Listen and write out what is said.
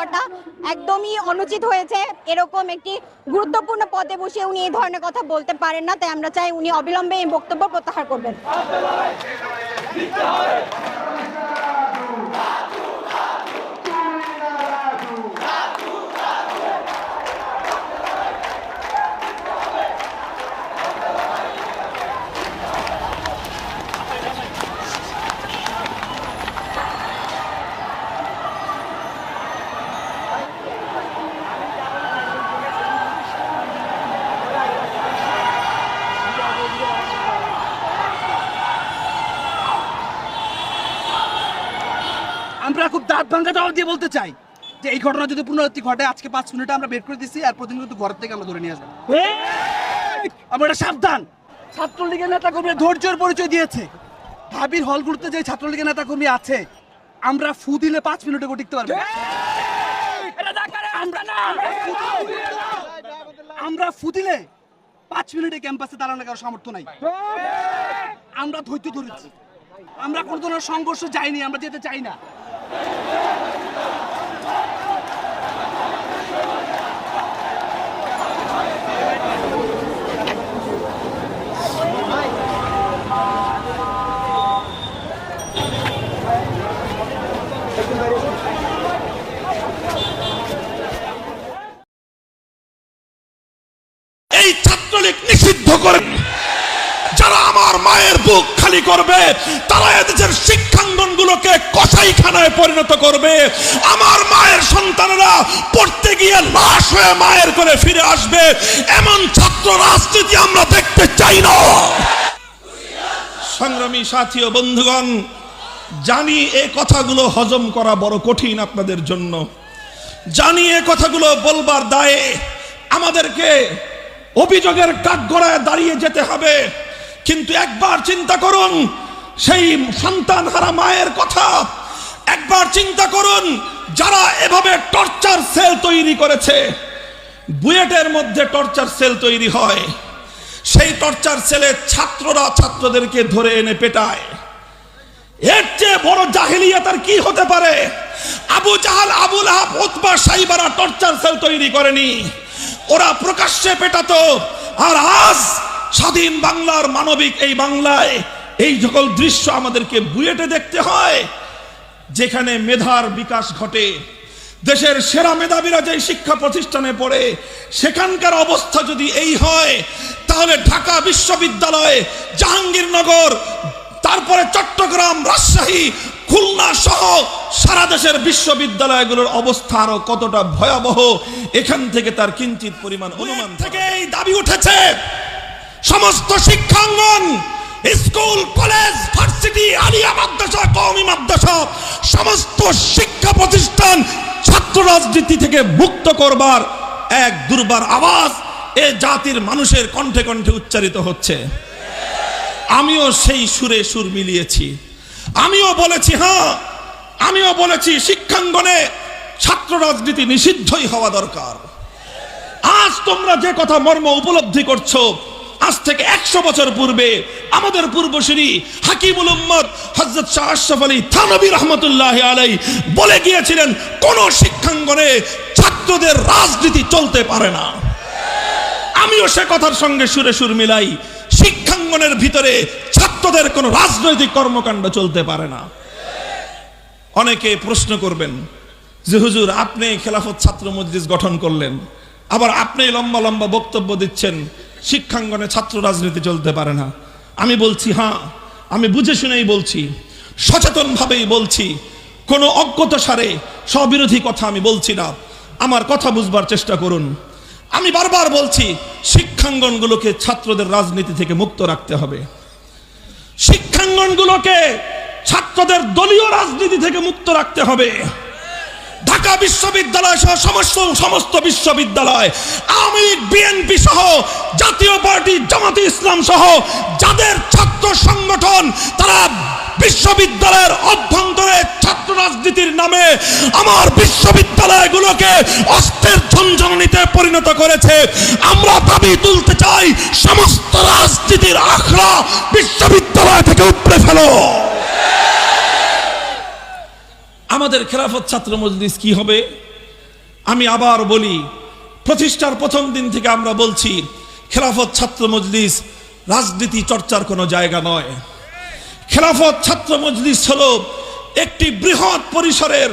হওয়াটা একদমই অনুচিত হয়েছে। এরকম একটি গুরুত্বপূর্ণ পদে বসে উনি এই ধরনের কথা বলতে পারেন না, তাই আমরা চাই উনি অবিলম্বে এই বক্তব্য প্রত্যাহার করবেন। আমরা খুব দাঁত ভাঙ্গা জবাব দিয়ে বলতে চাই যে এই ঘটনা যদি পুনরাবৃত্তি ঘটে, আজকে 5 মিনিটে আমরা বের করে দিচ্ছি, আর প্রতিদিন কিন্তু ঘর থেকে আমরা ধরে নিয়ে আসবো। আমরা এটা সাবধান। ছাত্রলীগের নেতা কর্মী ধৈর্যের পরিচয় দিয়েছে। ভাবির হলগুলোতে যে ছাত্রলীগের নেতা কর্মী আছে, আমরা ফু দিলে 5 মিনিটে টিকতে পারবো। আমরা ফু দিলে 5 মিনিটে ক্যাম্পাসে দাঁড়ানোর কারো সামর্থ্য নাই। আমরা ধৈর্য ধরেছি, আমরা কোনো ধরনের সংঘর্ষ যাইনি, আমরা যেতে চাই না। এই ছাত্রলীগ নিষিদ্ধ করেন। যারা আমার মায়ের বুক খালি করবে, তারা এদেশের শিক্ষাঙ্গনগুলোকে কসাইখানায় পরিণত করবে। আমার মায়ের সন্তানেরা পড়তে গিয়ে লাশ হয়ে মায়ের করে ফিরে আসবে। এমন ছাত্র রাজনীতি আমরা দেখতে চাই না। সংগ্রামী সাথী ও বন্ধুগণ, জানি এই কথাগুলো হজম করা বড় কঠিন আপনাদের জন্য। জানি এই কথাগুলো বলবার দায়ে আমাদেরকে অভিযোগের কাঠগড়ায় দাঁড়িয়ে যেতে হবে। কিন্তু একবার চিন্তা করুন সেই সন্তান হারা মায়ের কথা। একবার চিন্তা করুন যারা এভাবে টর্চার সেল তৈরি করেছে। বুয়েটের মধ্যে টর্চার সেল তৈরি হয়, সেই টর্চার সেলে ছাত্ররা ছাত্রদেরকে ধরে এনে পেটায়। এর চেয়ে বড় জাহিলিয়াত আর কি হতে পারে? Abu Jahl, Abu Lahab, Utba, সাইবারা টর্চার সেল তৈরি করেনি, ওরা প্রকাশ্যে পেটাতো। আর আজ স্বাধীন বাংলার মানবিক এই বাংলায় এই সকল দৃশ্য আমাদেরকে বুয়েটে দেখতে হয়, যেখানে মেধার বিকাশ ঘটে। দেশের সেরা মেধাবীরা যে শিক্ষা প্রতিষ্ঠানে পড়ে, সেখানকার অবস্থা যদি এই হয়, তাহলে ঢাকা বিশ্ববিদ্যালয়, জাহাঙ্গীরনগর, তারপরে চট্টগ্রাম, রাজশাহী, খুলনা সহ সারা দেশের বিশ্ববিদ্যালয়গুলোর অবস্থা আরো কতটা ভয়াবহ, এখান থেকে তার কিঞ্চিত পরিমাণ অনুমান থেকে এই দাবি উঠেছে সমস্ত শিক্ষাঙ্গন, স্কুল, কলেজ, ভার্সিটি, আলিয়া মাদ্রাসা, কওমি মাদ্রাসা, সমস্ত শিক্ষা প্রতিষ্ঠান ছাত্র রাজনীতি থেকে মুক্ত করবার এক দুর্বার আওয়াজ এ জাতির মানুষের কণ্ঠে কণ্ঠে উচ্চারিত হচ্ছে। আমিও সেই সুরে সুর মিলিয়েছি। আমিও বলেছি, হ্যাঁ, আমিও বলেছি শিক্ষাঙ্গনে ছাত্র রাজনীতি নিষিদ্ধই হওয়া দরকার। আজ তোমরা যে কথা মর্ম উপলব্ধি করছো, আজ থেকে 100 বছর পূর্বে আমাদের পূর্বসূরি হাকিমুল উম্মত হযরত শাহ আশরাফ আলী থানভী রাহমাতুল্লাহি আলাইহি বলে গিয়েছিলেন, কোন শিক্ষাঙ্গনে ছাত্রদের রাজনীতি চলতে পারে না। আমিও সে কথার সঙ্গে সুরে সুর মিলাই। শিক্ষাঙ্গনের ভিতরে ছাত্রদের কোনো রাজনৈতিক কর্মকাণ্ড চলতে পারে না। অনেকে প্রশ্ন করবেন যে হুজুর, আপনি খেলাফত ছাত্র মজলিস গঠন করলেন, আবার আপনি লম্বা লম্বা বক্তব্য দিচ্ছেন শিক্ষাঙ্গনে ছাত্র রাজনীতি চলতে পারে না। আমি বলছি, হ্যাঁ, আমি বুঝে শুনেই বলছি, সচেতনভাবেই বলছি, কোনো অজ্ঞতাসারে স্ববিরোধী কথা আমি বলছি না। আমার কথা বুঝবার চেষ্টা করুন। আমি বারবার বলছি, শিক্ষাঙ্গনগুলোকে ছাত্রদের রাজনীতি থেকে মুক্ত রাখতে হবে। শিক্ষাঙ্গনগুলোকে ছাত্রদের দলীয় রাজনীতি থেকে মুক্ত রাখতে হবে। ঢাকা বিশ্ববিদ্যালয় সহ সমস্ত বিশ্ববিদ্যালয়, আওয়ামী লীগ, বিএনপি সহ জাতীয় পার্টি, জামাতে ইসলাম সহ যাদের ছাত্র সংগঠন, তারা বিশ্ববিদ্যালয়ের অভ্যন্তরে ছাত্র রাজনীতির নামে আমার বিশ্ববিদ্যালয়গুলোকে অস্ত্রের ঝনঝনানিতে পরিণত করেছে। আমরা দাবি তুলতে চাই, সমস্ত রাজনীতির আখড়া বিশ্ববিদ্যালয় থেকে উপড়ে ফেলো। আমাদের খেলাফত ছাত্র মজলিস কি হবে? আমি আবার বলি, প্রতিষ্ঠার প্রথম দিন থেকে আমরা বলছি, খেলাফত ছাত্র মজলিস রাজনীতি চর্চার কোনো জায়গা নয়। খেলাফত ছাত্র মজলিস হলো একটি বৃহৎ পরিসরের